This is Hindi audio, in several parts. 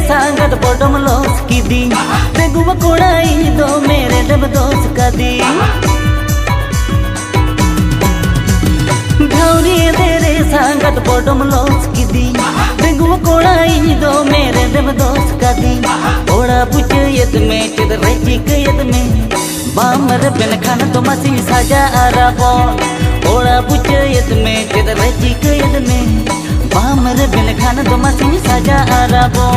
सांगत बॉडम लॉस की दी बेगुआ कोड़ाई दो मेरे डब दोस्त का दी घावरी तेरे सांगत बॉडम लॉस की दी बेगुआ कोड़ाई दो मेरे डब दोस्त का दी ओड़ा पूछे यद में चिद रची के यद में बामर बिन खान तो मसी साजा आराबो ओड़ा पूछे यद में चिद रची के यद में बामर बिन खान तो मसी साजा आराबो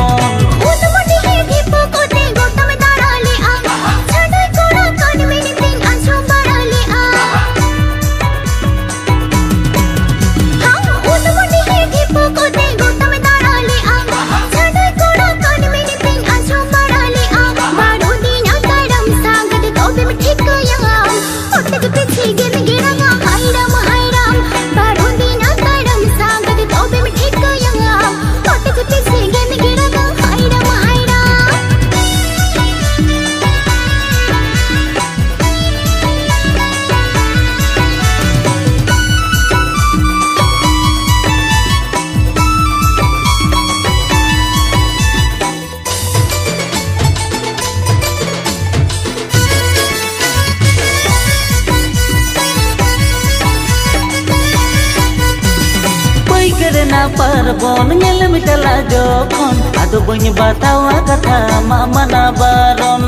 ना Parbon ñel mi tala jokon ado boñ batawa kata mama na baron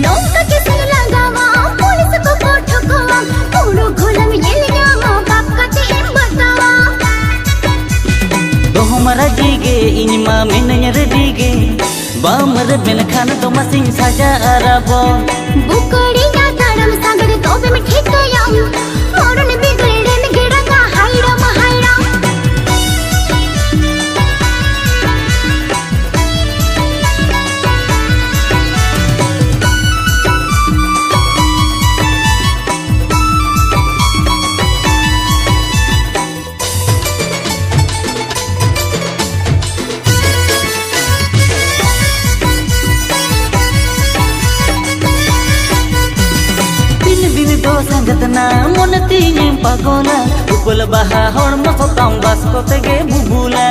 nonka ke lagawa police को ठोकवा पूरो घोलम येल गामा बाप का ते बतावा तो हमारा जीगे इनमा मेन रेडीगे बामर बिन खान तो मसिंग साजा आराबो बुकड़ी ना तड़म सागर तो बे में ठीक गया मोरन बिगड़े संगतना मन तीन पागोला उपल बाहा हर मसताम बास को तेगे बुबुला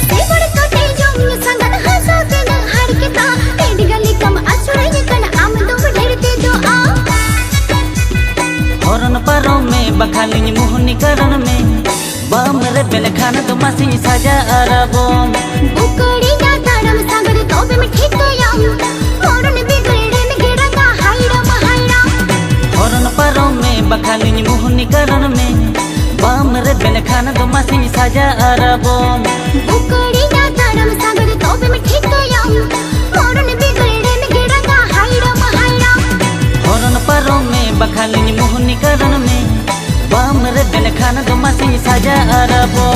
सेबड़ को ते जोंग संगत हंसो के न हर के ता एडी गली कम अछुरे कन आम दो ढेरते दो आ हरन पारो में बखालिन मोहनी करन में बामर बिन खान तो मसी साजा आराबो बुकड़ी ना तड़म सागर तो बे में ठीक गया मोरन बिगड़े पारो में बखालिन मोहनी करन में बामर बिन खान तो मसी साजा आराबो बुकड़ी ना तड़म सागर तो बे में ठीक गया मोरन बिगड़े में गिड़ा का हाइरा महाइरा हरन पारो में बखालिन मोहनी करन में बामर बिन खान तो मसी साजा आराबो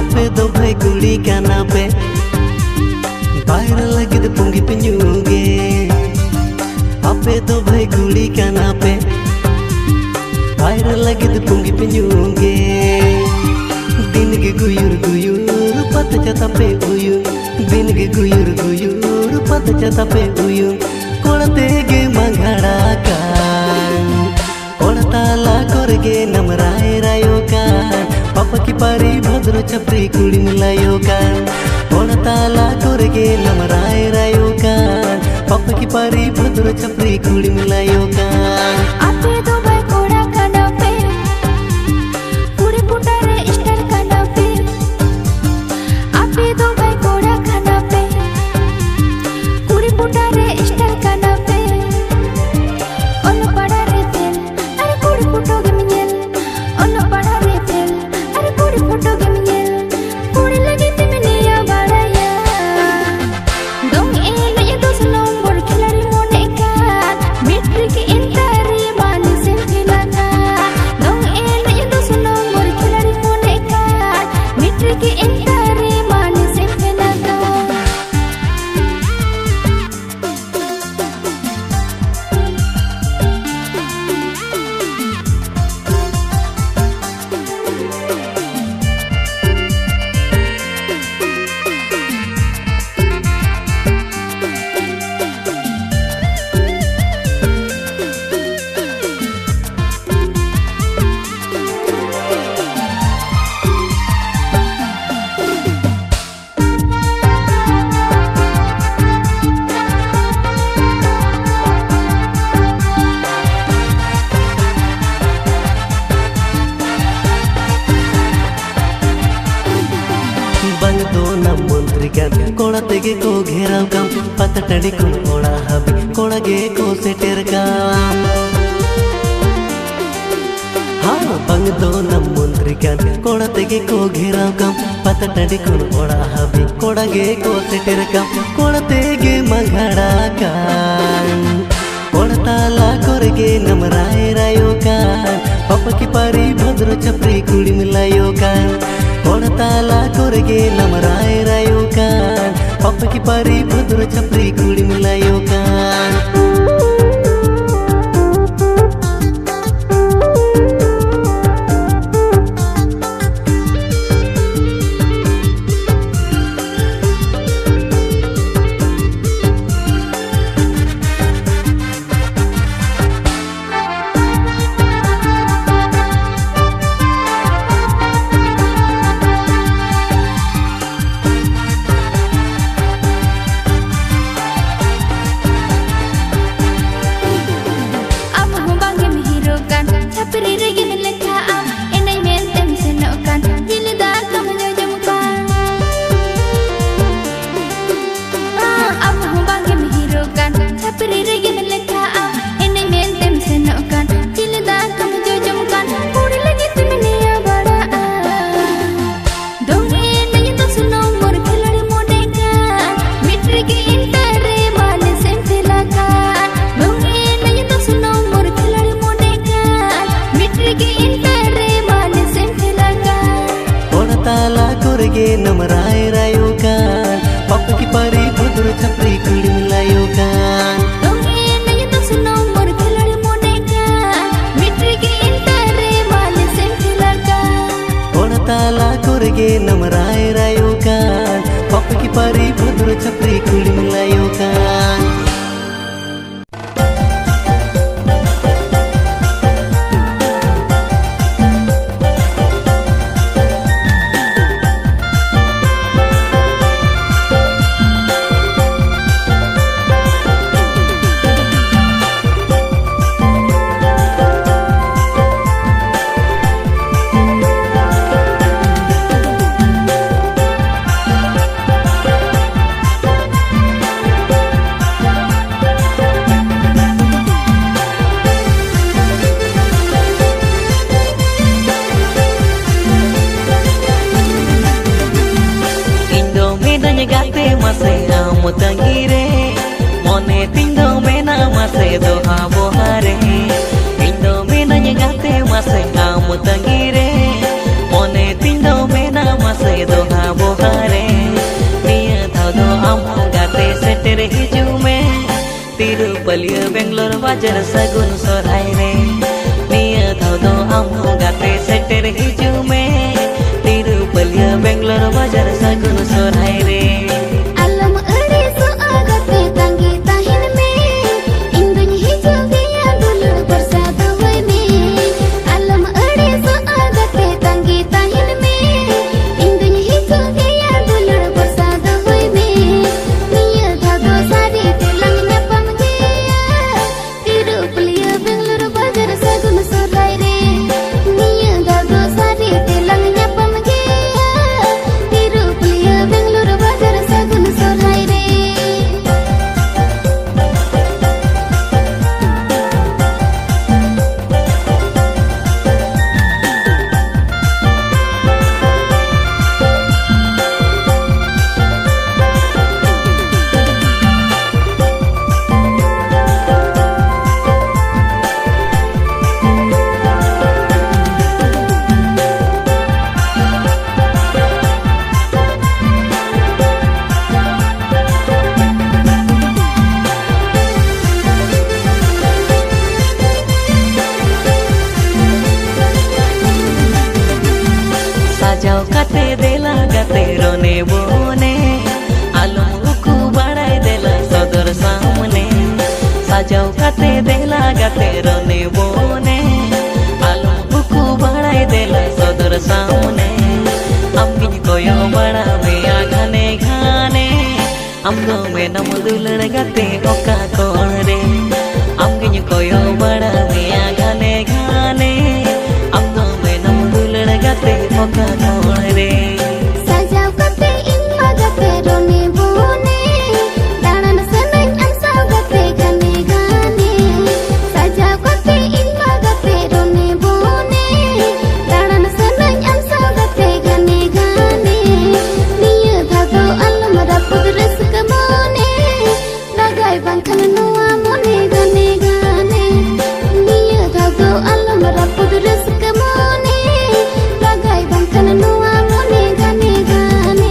आपे दो भाई कुड़ी काना पे बाहर लगे पुंगी पिंजूगे आपे दो भाई कुड़ी काना पे बाहर लगे पुंगी पिंजूगे दिन के गुयूर गुयूर पत चता पे उयूर दिन के गुयूर गुयूर पत चता पे उयूर कोड़ते गे मंगड़ा कान कोड़ताला कोरगे नमराए रायो कान पापा की पारी भद्र छपरी कुड़ी मिलायो कान कोड़ताला कोरगे नमराए रायो कान पापा की पारी भद्र छपरी कुड़ी मिलायो कान आपे दो भाई कोड़ा काना पे पूरे पुटारे स्टार काना पे आपे दो भाई कोड़ा काना पे पूरे पुटारे स्टार काना पे ओनो पड़ा रे पेल अरे पूरे पुटो गे मियल ओनो पड़ा रे पेल अरे पूरे पुटो गे मियल पूरे लगे ते मिनिया बाड़ाया dong eno ya dos nombor kelari monekan metrik intari manis filangan dong eno ya dos nombor kelari monekan metrik intari manis filangan बंग दो न मंत्री कान कोड़ा तेगे को घेराव काम पता टड़ी को कोड़ा हबी कोड़ा गे को सेटेर काम हाँ बंग दो न मंत्री कान कोड़ा तेगे को घेराव काम पता टड़ी को कोड़ा हबी कोड़ा गे को सेटेर काम कोड़ा तेगे मंगड़ा कान कोड़ा ताला कोरगे नमराए रायो कान पापा की पारी भद्र छपरी कुड़ी मिलायो कान कोड़ताला कोरगे नमराए रायो कान पापा की पारी भद्र छपरी कुड़ी मिलायो कान कोरगे नमराए रायो कान पापा की पारी भद्र छपरी कुड़ी मिलायो कान dong eno ya dos nombor kelari monekan metrik intari manis filangan कोड़ताला कोरगे नमराए रायो कान पापा की पारी भद्र छपरी कुड़ी मिलायो कान tangire mone tindo mena mase do abohare tindo mena nyegate mase kamu tangire mone tindo mena mase do बाजार सगुन सोराय रे निया धाव दो आम गाते सेटेर हिजू में तिरुपलिया बेंगलोर बाजार सगुन सोराय रे आलम अड़े सो आगते तंगी ताहिन में इंदुन हिजू गया दुलड़ प्रसाद होय में आलम अड़े सो आगते तंगी ताहिन में इंदुन हिजू गया दुलड़ प्रसाद होय में निया धादो सारी तेलंग न्यापम गया तिरुपलिया बेंगलोर बाजार सगुन सोराय रे निया धादो सारी तेलंग न्यापम गया तिरुपलिया बेंगलोर बाजार सगुन सोराय रे साजाव काते देला गाते रोने बोने आलम उकू बढ़ाई देला सदर सामने साजाव काते देला गाते रोने बोने आलम उकू बढ़ाई देला सदर सामने अम्बिन कोयो बड़ा बेया घने घाने अम्गो में नम दुलड़ गाते ओका कोण रे अम्गिन कोयो बड़ा बेया घने घाने अम्गो में नम दुलड़ गाते ओका कोण रे साजाव कते इम्मा गते रोने बोने दानन सनन अंसाव गते गने गाने साजाव कते इम्मा गते रोने बोने दानन सनन अंसाव गते गने गाने निया धादो आलम रापुद रसक मोने लगाय बांखन नुआ मोने गने गाने निया धादो आलम रापुद रसक मोने लगाय बांखन नुआ मोने गने गाने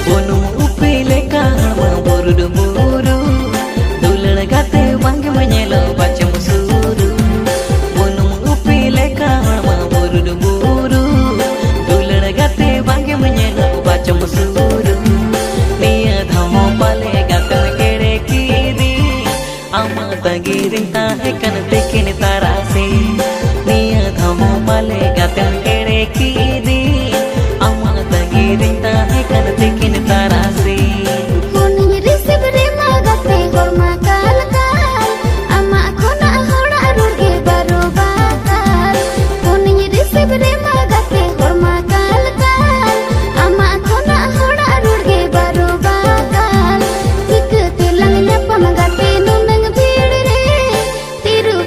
बोनु उपिले कामा बुरुड बुरु दुलड़ गाते वांग मनेलो बाचम सुरु बोनु उपिले कामा बुरुड बुरु दुलड़ गाते वांग मनेलो बाचम सुरु निया धमो पाले गातन केड़े कीदी आमा तगिरिन ताहे कन तेकिन तारासे निया धमो पाले गातन केड़े कीदी आमा तगिरिन ताहे कन तेकिन तारासे Kuning risip rima gate horma kal kal ama khona hora ruge baro bakal Kuning risip rima gate horma kal kal ama khona hora ruge baro bakal Tik tilang nyapam gate nunang bhid re tiru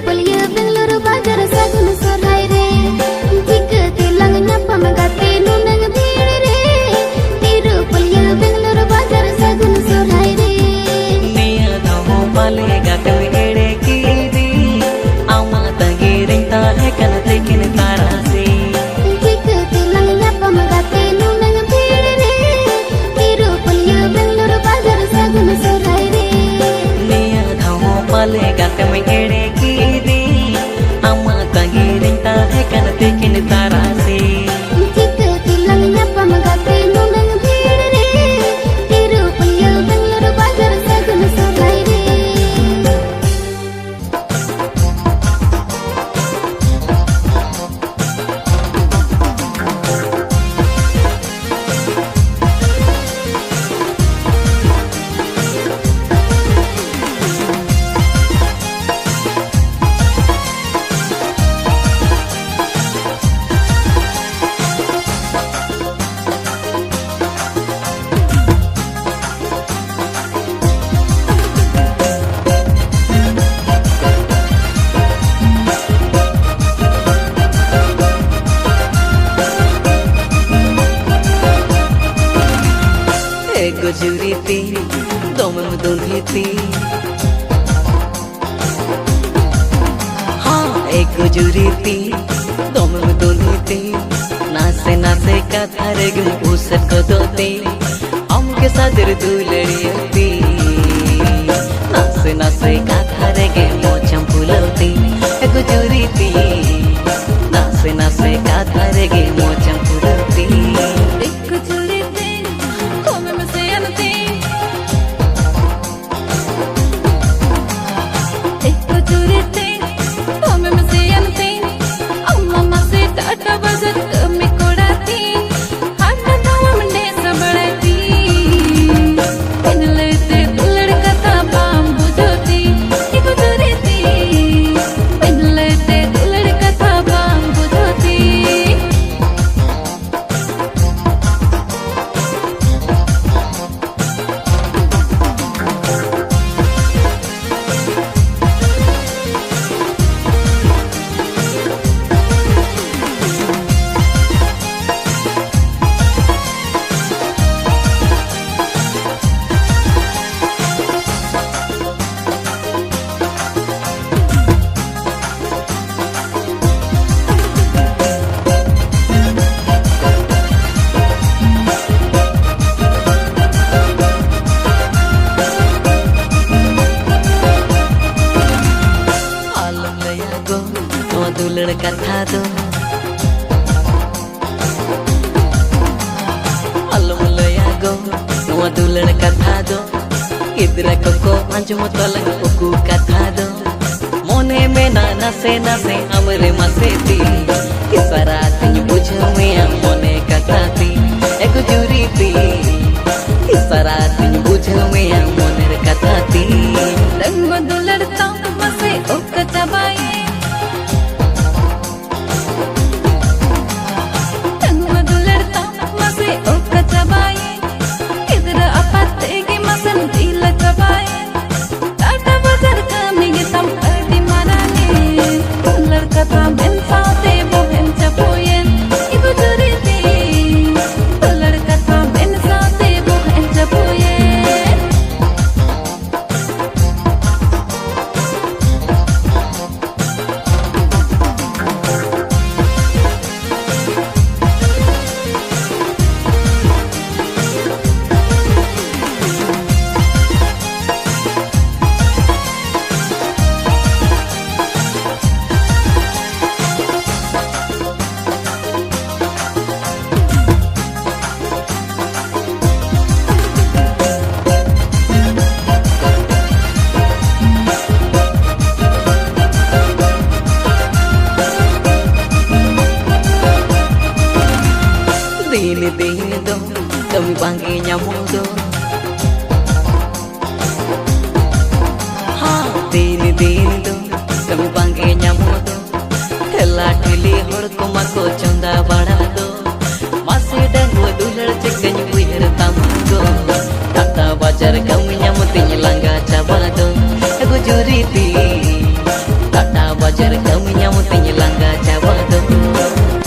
juriti domem dunhiti ha eko juriti domem dunhiti nase nase katha regum usat kodoti amke sadir dulriyati nase nase katha rege mocham puloti eko juriti nase nase katha rege mocham puloti दुलड़ कथा दो अलम लया गो नवा दुलड़ कथा दो इधर को अंजुम तलंग उकु कथा दो मोने में ना नसे नसे हमरे मसेती इसरा तिन बुझमे मोने कथा ती एक जुरी ती इसरा तिन बुझमे मोने कथा ती रंग दुलड़ ता मसे उक चबाई दिन दो कमी बांगे ᱧᱟᱢᱚᱫᱚ हाँ दिन दो कमी बांगे ᱧᱟᱢᱚᱫᱚ ठेला ठेली हर को मको चंदा बड़ा दो मासे डंगो दुलड़ चकन उहर तामगो टाटा बाजार कमी ᱧᱟᱢᱚतिᱧ लंगा चाबा दो एगो जुरीती टाटा बाजार कमी ᱧᱟᱢᱚतिᱧ लंगा चाबा दो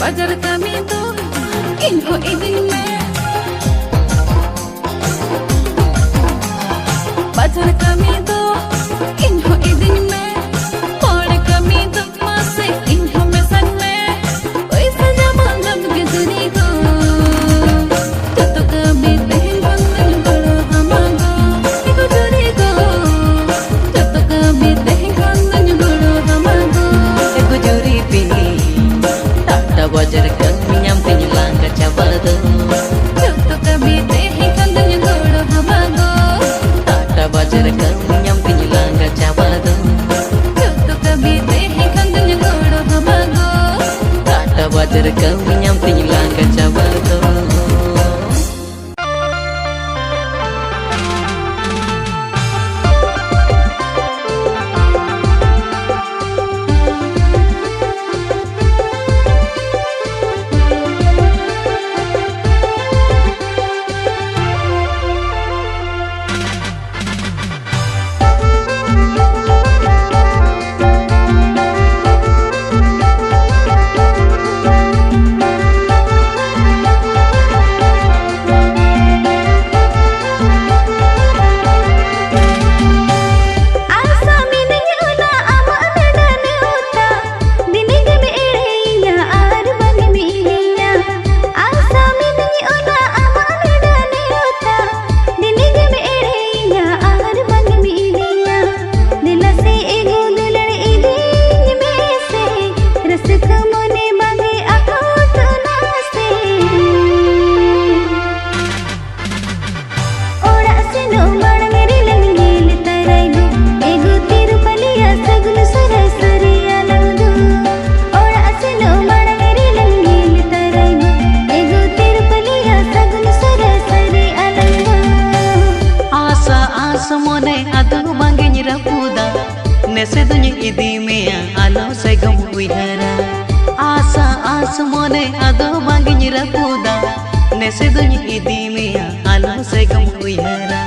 बाजार कमी दो इनको इदिन में बाजार कमी दो इनको इदिन में और कमी दो मासे इनको में संग में कोई सजा मालूम गुजरी को तो कभी देह बंधन बड़ो हमागो इको जुरी को तो कभी देह बंधन बड़ो हमागो इको जुरी पी टाटा बाजार कमी ᱧᱟᱢ तिᱧ लंगा चाबा दो तो कभी देह बंधन बड़ो हमागो टाटा बाजार कमी आस मोने आदो बांगिन रपुदा नेसे दुनि इदी मेया आलो से गम उइहरा आसा आस मोने आदो बांगिन रपुदा नेसे दुनि इदी मेया आलो से गम उइहरा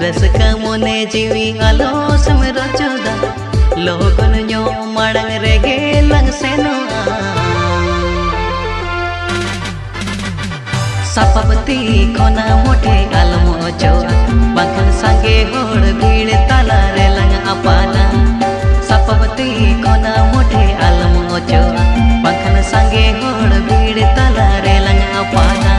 रसका मोने जीवी आलो समरो चोदा लोगन न्यो माड़ंग रेगे लंग सेनोआ सापाबती कोना मोटे आलम ओचोआ बांखन सांगे होड़ भीड़ ताला रे लंग अपाना सापाबती कोना मोटे आलम ओचोआ बांखन सांगे होड़ भीड़ ताला रे लंग अपाना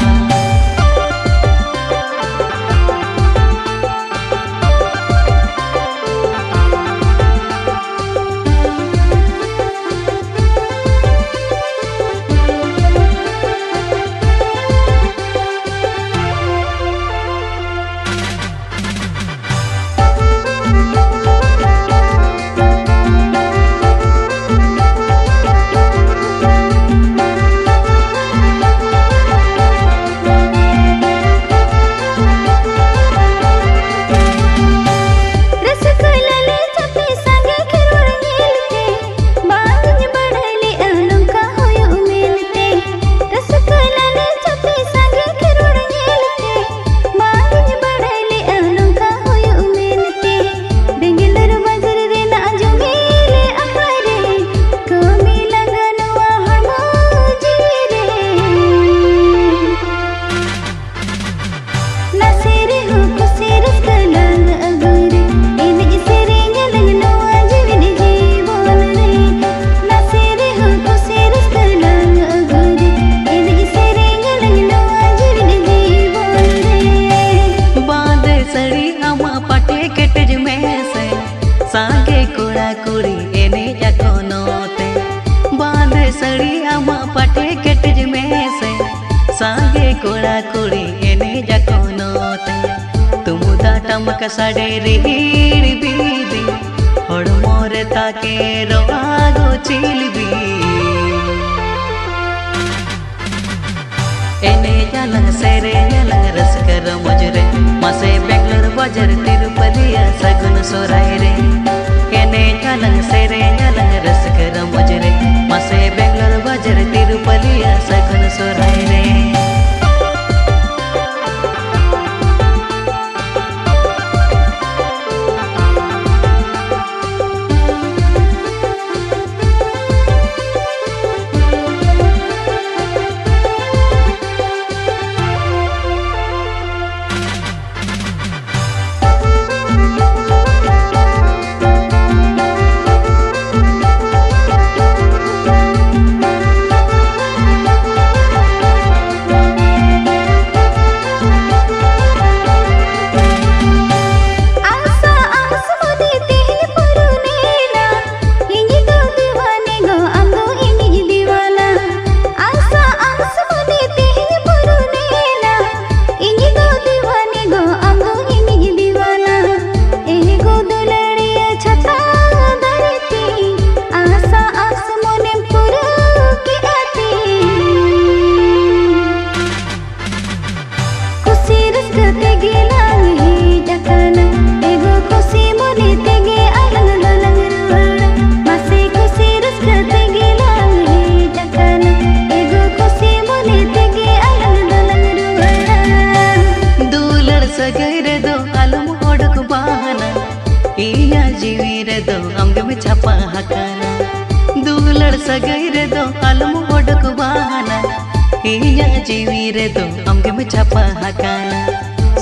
सांगे कोड़ा कुड़ी एने जाकोनोते बांधे सड़ी आमा पाटे केटज में से सांगे कोड़ा कुड़ी एने जाकोनोते तुम दाटम कसाडे रीड़ बीदी होड़ मोरे ताके रोआगो चिलबी एने जालंग सेरे जालंग रसकर मुजरे मासे बेंगलोर बाजार तिरुपतिया सगुन सोराय रे एने जालंग सेरे जालंग रसकर मुजरे मासे बेंगलोर बाजार तिरुपतिया सगुन सोराय रे छापा हकाना दुलड़ सगई रे दो आलम ओडक बहाना इया जीवी रे दो अमगे में छापा हकाना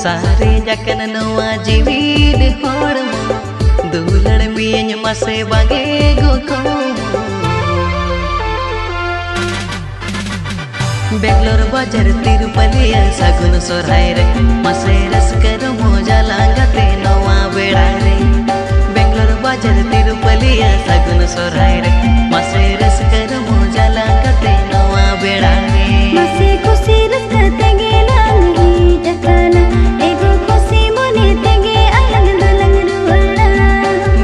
सारे जकन नवा जीवी दे होड़मो दुलड़ मियन मसे बागे गोको बेंगलोर बाजार तिरुपतिया सगुन सोराय रे मसे रसकर मोजा लांगते नवा बेड़ा रे बाजार तिरुपतिया सगुन सोराय रे मसे रसकर मोजा लांगते नवा बेड़ा रे मसे खुशी रसकते गेला ही जकाना एगो खुशी मोने तेगे अलग दलंग रुवड़ा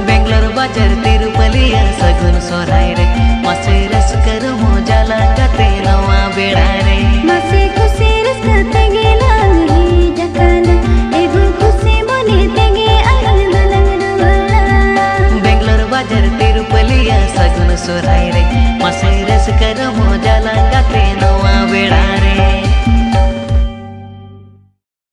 बेंगलोर बाजार तिरुपतिया सगुन सोराय रे मसे रसकर मोजा लांगते नवा बेड़ा रे मसे खुशी रसकते गेला ही जकाना एगो खुशी मोने सोराय रे मासे रस कर मजा ला